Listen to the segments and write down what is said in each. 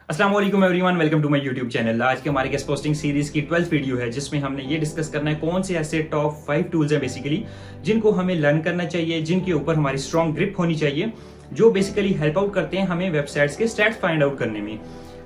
अस्सलाम वालेकुम everyone, welcome to my YouTube channel. आज के हमारे गेस्ट पोस्टिंग सीरीज की 12th वीडियो है जिसमें हमने ये डिस्कस करना है कौन से ऐसे टॉप 5 टूल्स हैं बेसिकली जिनको हमें लर्न करना चाहिए, जिनके ऊपर हमारी स्ट्रॉन्ग ग्रिप होनी चाहिए, जो बेसिकली हेल्प आउट करते हैं हमें वेबसाइट्स के स्टैट्स फाइंड आउट करने में।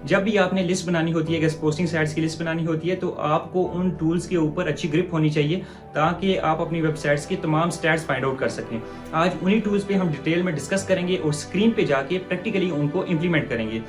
जब भी आपने लिस्ट बनानी होती है, गेस्ट पोस्टिंग साइट्स की लिस्ट बनानी होती है, तो आपको उन टूल्स के ऊपर अच्छी ग्रिप होनी चाहिए ताकि आप अपनी वेबसाइट्स के तमाम स्टैट्स फाइंड आउट कर सकें। आज उन्हीं टूल्स पे हम डिटेल में डिस्कस करेंगे और स्क्रीन पे जाके प्रैक्टिकली उनको इंप्लीमेंट करेंगे।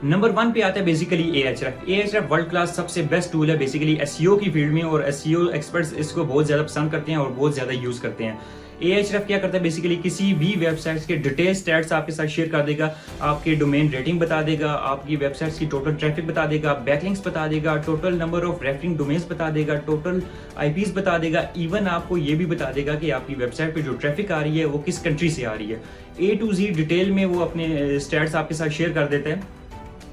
नंबर 1 पे आता है बेसिकली Ahref वर्ल्ड क्लास सबसे बेस्ट टूल है बेसिकली एसईओ की फील्ड में, और एसईओ एक्सपर्ट्स इसको बहुत ज़्यादा पसंद करते हैं और बहुत ज़्यादा यूज़ करते हैं। Ahref क्या करता है बेसिकली किसी भी वेबसाइट्स के डिटेल स्टैट्स आपके साथ शेयर कर देगा, आपके डोमेन रेटिंग बता देगा, आपकी वेबसाइट्स की टोटल ट्रैफिक बता देगा, बैकलिंक्स बता देगा, total number of referring domains बता देगा, टोटल आईपीज बता देगा, इवन आपको ये भी बता देगा कि आपकी वेबसाइट पे जो ट्रैफिक आ रही है वो किस कंट्री से आ रही है। A to Z डिटेल में वो अपने स्टैट्स आपके साथ शेयर कर देता है,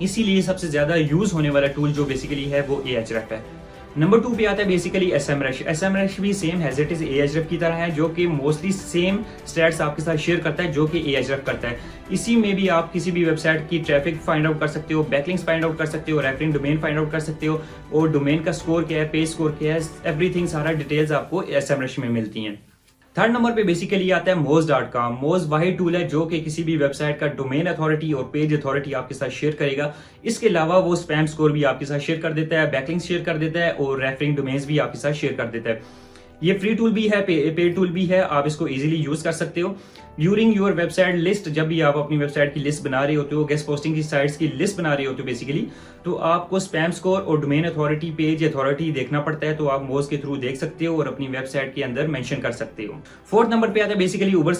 इसीलिए सबसे ज्यादा यूज होने वाला टूल जो बेसिकली है वो Ahref है। नंबर 2 पे आता है बेसिकली SEMrush भी same as it is Ahref की तरह है, जो कि मोस्टली सेम स्टैट्स आपके साथ शेयर करता है जो कि Ahref करता है। इसी में भी आप किसी भी वेबसाइट की ट्रैफिक फाइंड आउट कर सकते हो, बैकलिंक्स फाइंड आउट कर सकते हो, रेफरिंग डोमेन फाइंड आउट कर सकते हो, और डोमेन का स्कोर क्या है, पेज स्कोर क्या है, एवरीथिंग सारा डिटेल्स आपको SEMrush में मिलती हैं। थर्ड नंबर पे बेसिकली आता है Moz.com। मोज वही टूल है जो कि किसी भी वेबसाइट का डोमेन अथॉरिटी और पेज अथॉरिटी आपके साथ शेयर करेगा। इसके अलावा वो स्पैम स्कोर भी आपके साथ शेयर कर देता है, बैकलिंक्स शेयर कर देता है और रेफरिंग डोमेन्स भी आपके साथ शेयर कर देता है। ये फ्री टूल भी है, पेड टूल भी है, आप इसको इजीली यूज कर सकते हो। ड्यूरिंग योर वेबसाइट लिस्ट, जब भी आप अपनी वेबसाइट की लिस्ट बना रहे होते हो, गेस्ट पोस्टिंग की साइट्स की लिस्ट बना रहे होते हो बेसिकली, तो आपको स्पैम स्कोर और डोमेन अथॉरिटी, पेज अथॉरिटी देखना पड़ता है, तो आप मोज के थ्रू देख सकते हो और अपनी वेबसाइट के अंदर मेंशन कर सकते हो। फोर्थ नंबर पे आता है बेसिकली उबर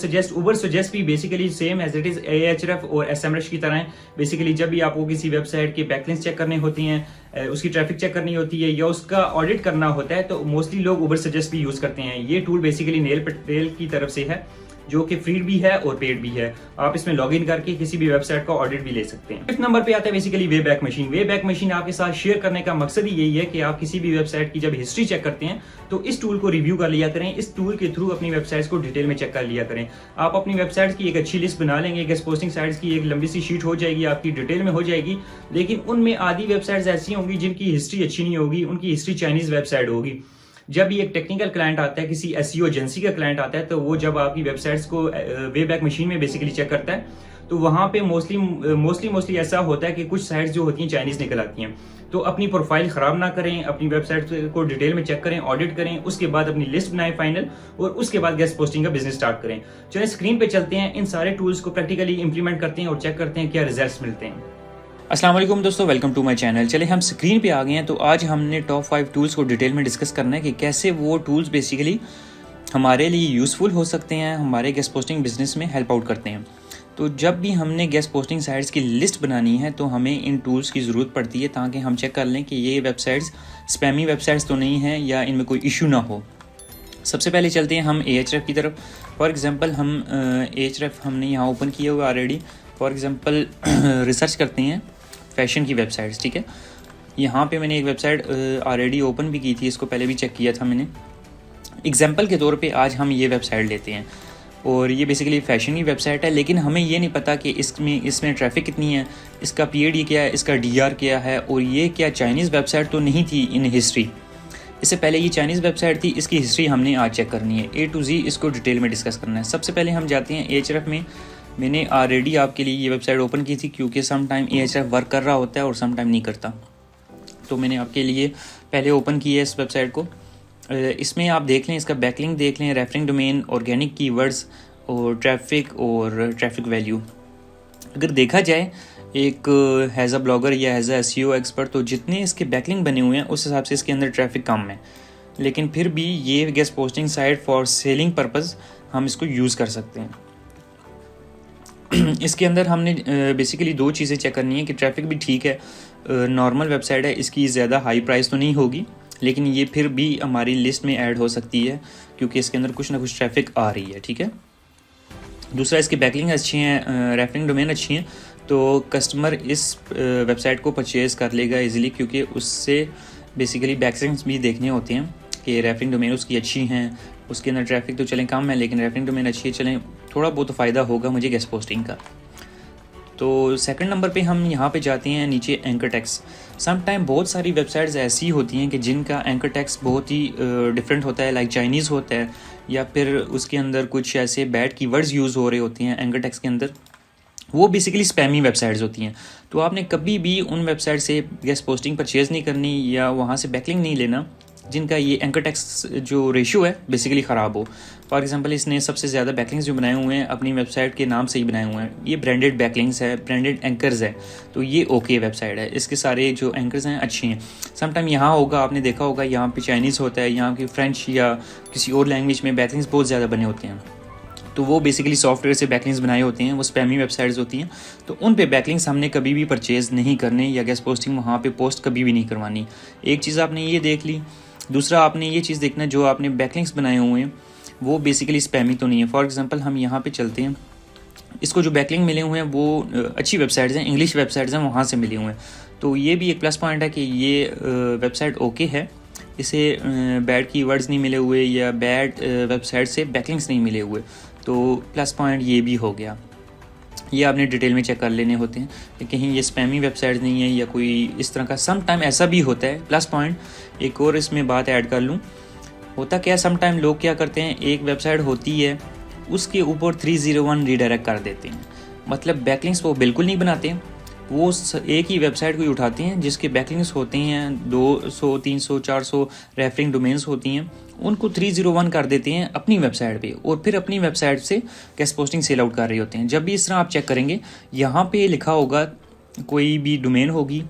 सजेस्ट भी basically same as it is Ahref और SEMrush की तरह है। बेसिकली जब भी आपको किसी वेबसाइट के बैकलिंक्स चेक करने होती हैं, उसकी ट्रैफिक चेक करनी होती है या उसका ऑडिट करना होता है, तो मोस्टली लोग उबर सजेस्ट भी यूज करते हैं। ये टूल बेसिकली नेल पटेल की तरफ से है जो कि फ्री भी है और पेड भी है। आप इसमें लॉगिन करके किसी भी वेबसाइट का ऑडिट भी ले सकते हैं। फिफ्थ नंबर पे आता है बेसिकली वेबैक मशीन आपके साथ शेयर करने का मकसद ही यही है कि आप किसी भी वेबसाइट की जब हिस्ट्री चेक करते हैं तो इस टूल को रिव्यू कर लिया करें, इस टूल के थ्रू अपनी वेबसाइट्स को डिटेल में चेक कर लिया करें। आप अपनी वेबसाइट्स की एक अच्छी लिस्ट बना लेंगे, गेस्ट पोस्टिंग साइट्स की एक लंबी सी शीट हो जाएगी, आपकी डिटेल में हो जाएगी, लेकिन उनमें आधी वेबसाइट्स ऐसी होंगी जिनकी हिस्ट्री अच्छी नहीं होगी, उनकी हिस्ट्री चाइनीज वेबसाइट होगी। जब भी एक टेक्निकल क्लाइंट आता है, किसी एसईओ एजेंसी का क्लाइंट आता है, तो वो जब आपकी वेबसाइट्स को वेबैक मशीन में बेसिकली चेक करता है, तो वहां पे मोस्टली ऐसा होता है कि कुछ साइट्स जो होती हैं चाइनीज निकल आती हैं। तो अपनी प्रोफाइल खराब ना करें, अपनी वेबसाइट को डिटेल में चेक करें, ऑडिट करें, उसके बाद अपनी लिस्ट बनाएं फाइनल, और उसके बाद गेस्ट पोस्टिंग का बिजनेस स्टार्ट करें। चलिए स्क्रीन पे चलते हैं, इन सारे टूल्स को प्रैक्टिकली इंप्लीमेंट करते हैं और चेक करते हैं क्या रिजल्ट्स मिलते हैं। अस्सलाम वालेकुम दोस्तों, वेलकम टू माय चैनल। चले हम स्क्रीन पे आ गए हैं। तो आज हमने टॉप 5 टूल्स को डिटेल में डिस्कस करना है कि कैसे वो टूल्स बेसिकली हमारे लिए यूज़फुल हो सकते हैं, हमारे गेस्ट पोस्टिंग बिजनेस में हेल्प आउट करते हैं। तो जब भी हमने गेस्ट पोस्टिंग साइट्स की लिस्ट बनानी है तो हमें इन टूल्स की ज़रूरत पड़ती है ताकि हम चेक कर लें कि ये वेबसाइट्स स्पैमी वेबसाइट्स तो नहीं हैं या इनमें कोई इशू ना हो। सबसे पहले चलते हैं हम Ahref की तरफ। फॉर एग्जांपल हम Ahref हमने यहाँ ओपन किया हुआ ऑलरेडी। फॉर एग्जांपल रिसर्च करते हैं फैशन की वेबसाइट्स, ठीक है। यहाँ पे मैंने एक वेबसाइट ऑलरेडी ओपन भी की थी, इसको पहले भी चेक किया था मैंने। एग्जांपल के तौर पे आज हम ये वेबसाइट लेते हैं और ये बेसिकली फैशन की वेबसाइट है, लेकिन हमें ये नहीं पता कि इसमें ट्रैफिक कितनी है, इसका PAD क्या है, इसका DR क्या है, और ये क्या चाइनीज़ वेबसाइट तो नहीं थी इन हिस्ट्री। इससे पहले ये चाइनीज़ वेबसाइट थी, इसकी हिस्ट्री हमने आज चेक करनी है। A to Z इसको डिटेल में डिस्कस करना है। सबसे पहले हम जाते हैं Ahref में। मैंने ऑलरेडी आपके लिए ये वेबसाइट ओपन की थी क्योंकि सम टाइम Ahref वर्क कर रहा होता है और सम टाइम नहीं करता, तो मैंने आपके लिए पहले ओपन की है इस वेबसाइट को। इसमें आप देख लें, इसका बैकलिंक देख लें, रेफरिंग डोमेन, ऑर्गेनिक कीवर्ड्स और ट्रैफिक वैल्यू। अगर देखा जाए एक हैज़ अ ब्लॉगर या हैज़ अ SEO एक्सपर्ट, तो जितने इसके बैकलिंक बने हुए हैं उस हिसाब से इसके अंदर ट्रैफिक कम है, लेकिन फिर भी ये guest posting site for selling purpose हम इसको यूज़ कर सकते हैं। इसके अंदर हमने बेसिकली 2 चीज़ें चेक करनी है कि ट्रैफिक भी ठीक है, नॉर्मल वेबसाइट है, इसकी ज़्यादा हाई प्राइस तो नहीं होगी, लेकिन ये फिर भी हमारी लिस्ट में ऐड हो सकती है क्योंकि इसके अंदर कुछ ना कुछ ट्रैफिक आ रही है, ठीक है। दूसरा, इसकी बैकलिंक अच्छी हैं, रेफरिंग डोमेन अच्छी हैं, तो कस्टमर इस वेबसाइट को परचेज़ कर लेगा इजीली, क्योंकि उससे बेसिकली बैकलिंक्स भी देखने होते हैं कि रेफरिंग डोमेन उसकी अच्छी हैं, उसके अंदर ट्रैफिक तो चलें कम है लेकिन रेफरिंग डोमेन अच्छी है, चलें थोड़ा बहुत फ़ायदा होगा मुझे गेस्ट पोस्टिंग का। तो सेकंड नंबर पे हम यहाँ पे जाते हैं नीचे एंकर टैक्स। सम टाइम बहुत सारी वेबसाइट्स ऐसी होती हैं कि जिनका एंकर टैक्स बहुत ही डिफरेंट होता है, लाइक चाइनीज़ होता है, या फिर उसके अंदर कुछ ऐसे बैड कीवर्ड्स यूज़ हो रहे होते हैं एंकर टैक्स के अंदर। वो बेसिकली स्पैमी वेबसाइट्स होती हैं। तो आपने कभी भी उन वेबसाइट से गेस्ट पोस्टिंग परचेज़ नहीं करनी या वहाँ से बैकलिंक नहीं लेना जिनका ये एंकर टैक्स जो रेशियो है बेसिकली ख़राब हो। फॉर एग्जांपल इसने सबसे ज़्यादा बैकलिंक्स जो बनाए हुए हैं अपनी वेबसाइट के नाम से ही बनाए हुए हैं, ये ब्रांडेड बैकलिंक्स है, ब्रांडेड एंकर्स है, तो ये ओके वेबसाइट है, इसके सारे जो एंकर्स हैं अच्छी हैं। समटाइम यहाँ होगा, आपने देखा होगा यहाँ पे चाइनीज़ होता है, यहाँ की फ्रेंच या किसी और लैंग्वेज में बैकलिंक्स बहुत ज़्यादा बने होते हैं, तो वो बेसिकली सॉफ्टवेयर से बैकलिंक्स बनाए होते हैं, वो स्पैमी वेबसाइट्स होती हैं। तो उन पे बैकलिंक्स हमने कभी भी परचेज़ नहीं करने या गेस्ट पोस्टिंग वहाँ पे पोस्ट कभी भी नहीं करवानी। एक चीज़ आपने ये देख ली। दूसरा आपने ये चीज़ देखना, जो आपने बैकलिंक्स बनाए हुए हैं वो बेसिकली स्पैमी तो नहीं है। फॉर एग्जांपल हम यहाँ पे चलते हैं, इसको जो बैकलिंक मिले हुए हैं वो अच्छी वेबसाइट्स हैं, इंग्लिश वेबसाइट्स हैं, वहाँ से मिले हुए हैं। तो ये भी एक प्लस पॉइंट है कि ये वेबसाइट ओके है, इसे बैड कीवर्ड्स नहीं मिले हुए या बैड वेबसाइट से बैकलिंक्स नहीं मिले हुए, तो प्लस पॉइंट ये भी हो गया। ये आपने डिटेल में चेक कर लेने होते हैं कि कहीं ये स्पैमी वेबसाइट नहीं है या कोई इस तरह का। सम टाइम ऐसा भी होता है। प्लस पॉइंट एक और इसमें बात ऐड कर लूँ, होता क्या, सम टाइम लोग क्या करते हैं, एक वेबसाइट होती है उसके ऊपर 301 रीडायरेक्ट कर देते हैं, मतलब बैकलिंक्स वो बिल्कुल नहीं बनाते, वो एक ही वेबसाइट को ही उठाते हैं जिसके बैकलिंक्स होते हैं 200, 300, 400 रेफरिंग डोमेन्स होती हैं, उनको 301 कर देते हैं अपनी वेबसाइट पे और फिर अपनी वेबसाइट से गेस्ट पोस्टिंग सेल आउट कर रहे होते हैं। जब भी इस तरह आप चेक करेंगे, यहाँ पे लिखा होगा कोई भी डोमेन होगी,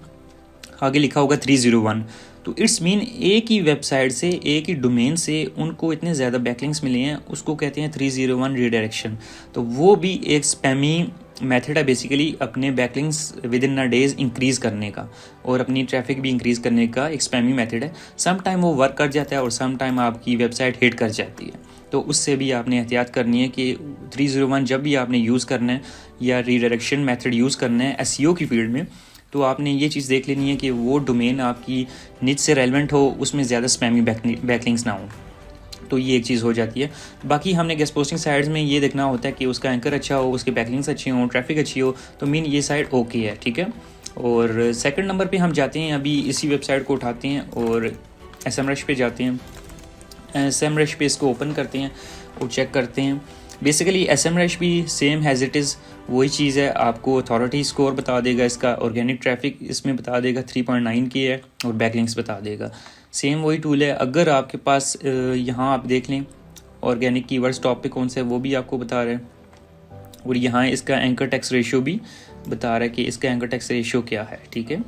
आगे लिखा होगा 301, तो इट्स मीन एक ही वेबसाइट से, एक ही डोमेन से उनको इतने ज़्यादा बैकलिंक्स मिले हैं, उसको कहते हैं 301 रीडायरेक्शन। तो वो भी एक स्पैमी मेथड है बेसिकली अपने backlinks with in a days increase करने का और अपनी ट्रैफिक भी इंक्रीज़ करने का एक स्पैमी मेथड है। सम टाइम वो वर्क कर जाता है और सम टाइम आपकी वेबसाइट हिट कर जाती है, तो उससे भी आपने एहतियात करनी है कि 301 जब भी आपने यूज़ करना है या रीडायरेक्शन मेथड यूज़ करना है एसईओ की फील्ड में, तो आपने ये चीज़ देख लेनी है कि वो डोमेन आपकी निच से रेलेवेंट हो, उसमें ज़्यादा स्पैमी बैकलिंक्स ना हो, तो ये एक चीज़ हो जाती है। बाकी हमने गेस्ट पोस्टिंग साइट्स में ये देखना होता है कि उसका एंकर अच्छा हो, उसके बैकलिंक्स अच्छे हों, ट्रैफिक अच्छी हो, तो मीन ये साइट ओके है, ठीक है। और सेकंड नंबर पे हम जाते हैं, अभी इसी वेबसाइट को उठाते हैं और SEMrush पे जाते हैं। SEMrush पे इसको ओपन करते हैं और चेक करते हैं। बेसिकली SEMrush भी सेम हैज़ इट इज़ वही चीज़ है, आपको अथॉरिटी स्कोर बता देगा, इसका ऑर्गेनिक ट्रैफिक इसमें बता देगा 3.9 की है और बैकलिंक्स बता देगा, सेम वही टूल है। अगर आपके पास यहाँ आप देख लें ऑर्गेनिक कीवर्ड्स टॉप पे कौन सा है वो भी आपको बता रहा है, और यहाँ इसका एंकर टैक्स रेशियो भी बता रहा है कि इसका एंकर टैक्स रेशियो क्या है, ठीक है।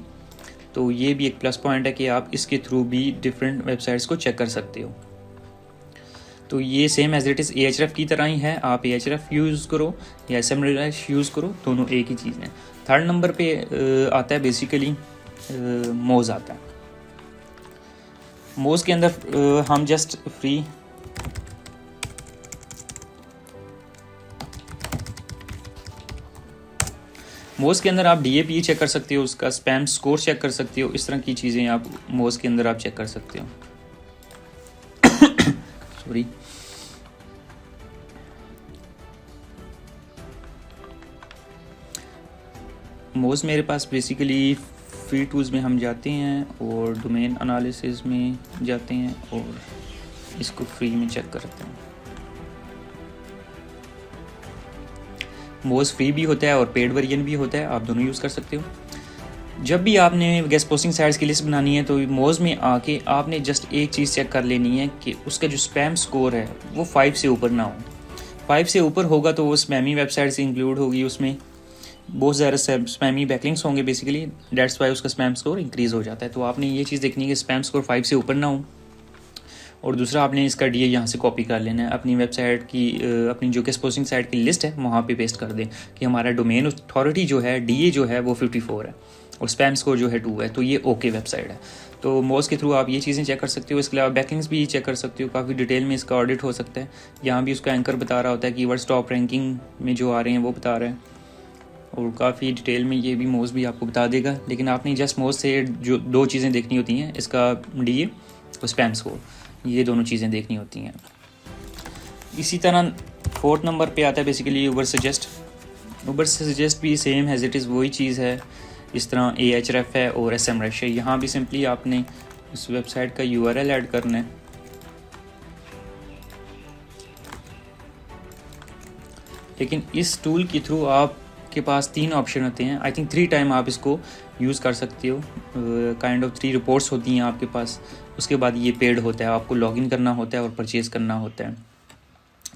तो ये भी एक प्लस पॉइंट है कि आप इसके थ्रू भी डिफरेंट वेबसाइट्स को चेक कर सकते हो। तो ये same as it is Ahref की तरह ही है, आप Ahref यूज़ करो या SEMrush यूज़ करो, दोनों एक ही चीज़ हैं। थर्ड नंबर पे आता है बेसिकली मोज आता है। मोज के अंदर हम जस्ट फ्री मोज के अंदर आप DAP चेक कर सकते हो, उसका स्पैम स्कोर चेक कर सकते हो, इस तरह की चीज़ें आप मोज के अंदर आप चेक कर सकते हो। सॉरी, मोज मेरे पास बेसिकली फ्री टूल्स में हम जाते हैं और डोमेन एनालिसिस में जाते हैं और इसको फ्री में चेक करते हैं। मोज फ्री भी होता है और पेड वर्जन भी होता है, आप दोनों यूज़ कर सकते हो। जब भी आपने गेस्ट पोस्टिंग साइट्स की लिस्ट बनानी है तो मोज में आके आपने जस्ट एक चीज़ चेक कर लेनी है कि उसका जो स्पैम स्कोर है वो 5 से ऊपर ना हो। 5 से ऊपर होगा तो वो स्पैमी वेबसाइट से इंक्लूड होगी, उसमें बहुत ज़्यादा स्पैमी बैकलिंक्स होंगे बेसिकली, दैट्स वाई उसका स्पैम स्कोर इंक्रीज़ हो जाता है। तो आपने ये चीज़ देखनी है कि स्पैम स्कोर 5 से ऊपर ना हो। और दूसरा आपने इसका DA यहाँ से कॉपी कर लेना है, अपनी वेबसाइट की अपनी जो गेस्ट पोस्टिंग साइट की लिस्ट है वहाँ पे पेस्ट कर दें कि हमारा डोमेन अथॉरिटी जो है DA जो है वो 54 है और स्पैम स्कोर जो है 2 है, तो ये ओके वेबसाइट है। तो मोज के थ्रू आप ये चीज़ें चेक कर सकते हो। इसके अलावा बैकलिंक्स भी चेक कर सकते हो, काफ़ी डिटेल में इसका ऑडिट हो सकता है। यहाँ भी उसका एंकर बता रहा होता है, कीवर्ड्स टॉप रैंकिंग में जो आ रहे हैं वो बता रहे हैं और काफ़ी डिटेल में ये भी मोज भी आपको बता देगा। लेकिन आपने जस्ट मोज से जो 2 चीज़ें देखनी होती हैं, इसका DA और स्पैम स्कोर, ये दोनों चीज़ें देखनी होती हैं। इसी तरह 4th नंबर पे आता है basically your suggest. Uber suggest भी सेम एज इट इज़ वही चीज़ है, इस तरह Ahref है और SEMrush है। यहाँ भी सिंपली आपने उस वेबसाइट का URL ऐड करना है। लेकिन इस टूल के थ्रू आपके पास 3 ऑप्शन होते हैं, आई थिंक 3 टाइम आप इसको यूज़ कर सकते हो। काइंड ऑफ 3 रिपोर्ट्स होती हैं आपके पास। उसके बाद ये पेड होता है, आपको लॉगिन करना होता है और परचेज़ करना होता है।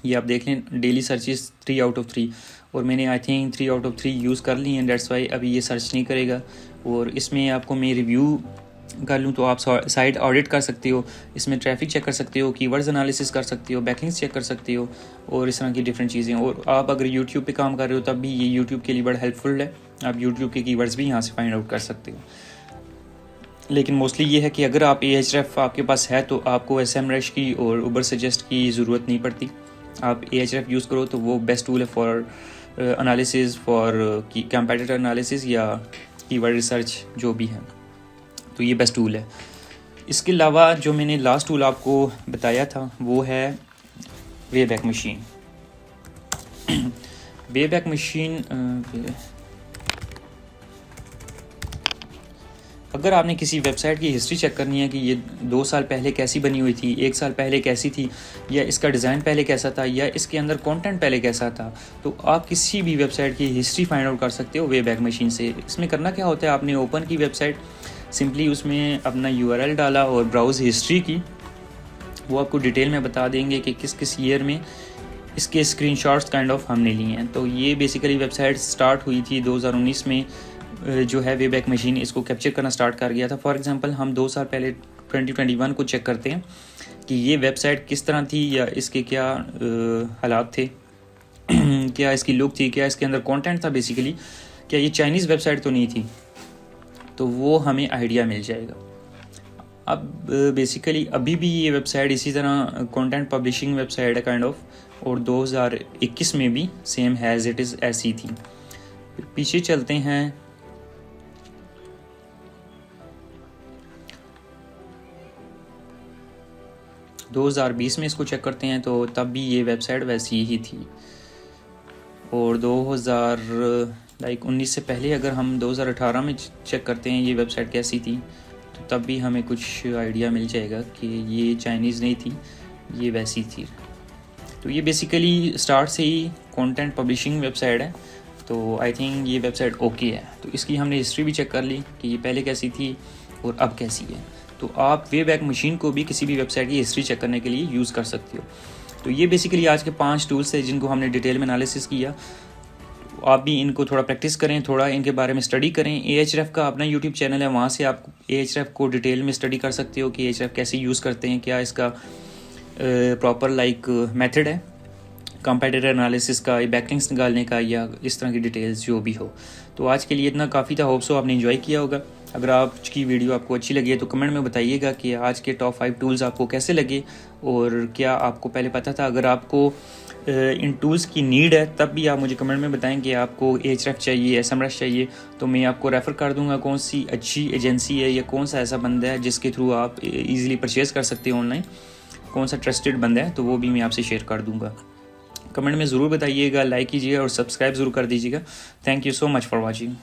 ये आप देख लें, डेली सर्चेस 3 आउट ऑफ 3, और मैंने I think 3 out of 3 use कर ली हैं, डेट्स वाई अभी ये सर्च नहीं करेगा। और इसमें आपको मैं रिव्यू कर लूँ तो आप साइट ऑडिट कर सकते हो, इसमें ट्रैफिक चेक कर सकते हो, कीवर्ड्स एनालिसिस कर सकते हो, बैकलिंक्स चेक कर सकते हो और इस तरह की डिफरेंट चीज़ें। और आप अगर यूट्यूब पे काम कर रहे हो तब भी ये यूट्यूब के लिए बड़ा हेल्पफुल है। आप यूट्यूब के कीवर्ड्स भी यहाँ से फाइंड आउट कर सकते हो। लेकिन मोस्टली ये है कि अगर आप Ahref आपके पास है तो आपको SEMrush की और उबर सजेस्ट की ज़रूरत नहीं पड़ती। आप Ahref यूज़ करो तो वो बेस्ट टूल है for analysis, for competitor analysis या कीवर्ड रिसर्च जो भी है, तो ये बेस्ट टूल है। इसके अलावा जो मैंने लास्ट टूल आपको बताया था वो है वेबैक मशीन। वेबैक मशीन, अगर आपने किसी वेबसाइट की हिस्ट्री चेक करनी है कि ये 2 साल पहले कैसी बनी हुई थी, 1 साल पहले कैसी थी, या इसका डिज़ाइन पहले कैसा था, या इसके अंदर कंटेंट पहले कैसा था, तो आप किसी भी वेबसाइट की हिस्ट्री फाइंड आउट कर सकते हो वेबैक मशीन से। इसमें करना क्या होता है, आपने ओपन की वेबसाइट, सिंपली उसमें अपना URL डाला और ब्राउज़ हिस्ट्री की। वो आपको डिटेल में बता देंगे कि किस किस ईयर में इसके स्क्रीनशॉट्स काइंड ऑफ हमने लिए हैं। तो ये बेसिकली वेबसाइट स्टार्ट हुई थी 2019 में, जो है वेबैक मशीन इसको कैप्चर करना स्टार्ट कर गया था। फॉर एग्जांपल हम 2 साल पहले 2021 को चेक करते हैं कि ये वेबसाइट किस तरह थी, या इसके क्या हालात थे, क्या इसकी लुक थी, क्या इसके अंदर कंटेंट था, बेसिकली क्या ये चाइनीज़ वेबसाइट तो नहीं थी, तो वो हमें आइडिया मिल जाएगा। अब बेसिकली अभी भी ये वेबसाइट इसी तरह कंटेंट पब्लिशिंग वेबसाइट है काइंड ऑफ, और 2021 में भी सेम हैज़ इट इज़ ऐसी थी। पीछे चलते हैं, 2020 में इसको चेक करते हैं तो तब भी ये वेबसाइट वैसी ही थी। और 2019 से पहले अगर हम 2018 में चेक करते हैं ये वेबसाइट कैसी थी, तो तब भी हमें कुछ आइडिया मिल जाएगा कि ये चाइनीज़ नहीं थी, ये वैसी थी। तो ये बेसिकली स्टार्ट से ही कंटेंट पब्लिशिंग वेबसाइट है, तो आई थिंक ये वेबसाइट ओके है। तो इसकी हमने हिस्ट्री भी चेक कर ली कि ये पहले कैसी थी और अब कैसी है। तो आप वेबैक मशीन को भी किसी भी वेबसाइट की हिस्ट्री चेक करने के लिए यूज़ कर सकते हो। तो ये बेसिकली आज के 5 टूल्स हैं जिनको हमने डिटेल में एनालिसिस किया। आप भी इनको थोड़ा प्रैक्टिस करें, थोड़ा इनके बारे में स्टडी करें। Ahref का अपना यूट्यूब चैनल है, वहाँ से आप Ahref को डिटेल में स्टडी कर सकते हो कि Ahref कैसे यूज़ करते हैं, क्या इसका प्रॉपर मेथड है कंपेटिटर एनालिसिस का, बैकलिंक्स निकालने का, या इस तरह की डिटेल्स जो भी हो। तो आज के लिए इतना काफ़ी था, होप सो आपने एंजॉय किया होगा। अगर आज की वीडियो आपको अच्छी लगी है तो कमेंट में बताइएगा कि आज के टॉप 5 टूल्स आपको कैसे लगे, और क्या आपको पहले पता था। अगर आपको इन टूल्स की नीड है तब भी आप मुझे कमेंट में बताएं कि आपको Ahref चाहिए, SEMrush चाहिए, तो मैं आपको रेफ़र कर दूंगा कौन सी अच्छी एजेंसी है या कौन सा ऐसा बंदा है जिसके थ्रू आप इजीली परचेज़ कर सकते हो ऑनलाइन, कौन सा ट्रस्टेड बंदा है, तो वो भी मैं आपसे शेयर कर दूंगा। कमेंट में ज़रूर बताइएगा, लाइक कीजिएगा और सब्सक्राइब ज़रूर कर दीजिएगा। Thank you so much for watching.